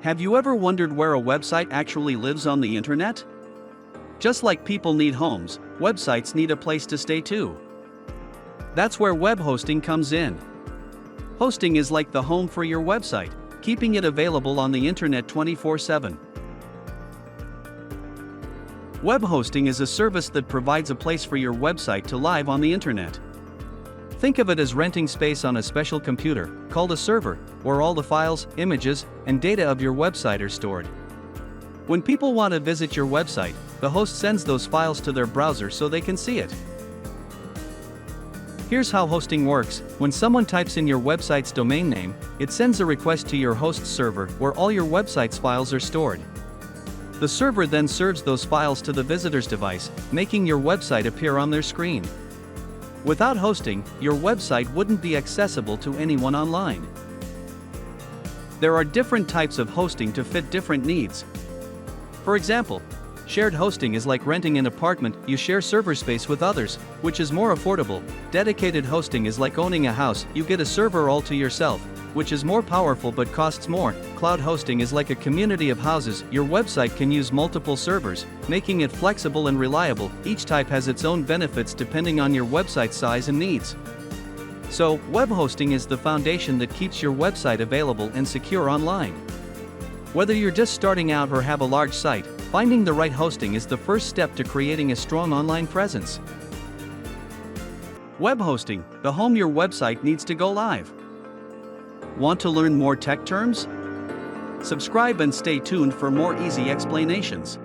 Have you ever wondered where a website actually lives on the internet? Just like people need homes, websites need a place to stay too. That's where web hosting comes in. Hosting is like the home for your website, keeping it available on the internet 24/7. Web hosting is a service that provides a place for your website to live on the internet. Think of it as renting space on a special computer, called a server, where all the files, images, and data of your website are stored. When people want to visit your website, the host sends those files to their browser so they can see it. Here's how hosting works. When someone types in your website's domain name, it sends a request to your host's server where all your website's files are stored. The server then serves those files to the visitor's device, making your website appear on their screen. Without hosting, your website wouldn't be accessible to anyone online. There are different types of hosting to fit different needs. For example, shared hosting is like renting an apartment. You share server space with others, which is more affordable. Dedicated hosting is like owning a house. You get a server all to yourself, which is more powerful but costs more. Cloud hosting is like a community of houses. Your website can use multiple servers, making it flexible and reliable. Each type has its own benefits depending on your website size and needs. So, web hosting is the foundation that keeps your website available and secure online. Whether you're just starting out or have a large site, finding the right hosting is the first step to creating a strong online presence. Web hosting, the home your website needs to go live. Want to learn more tech terms? Subscribe and stay tuned for more easy explanations.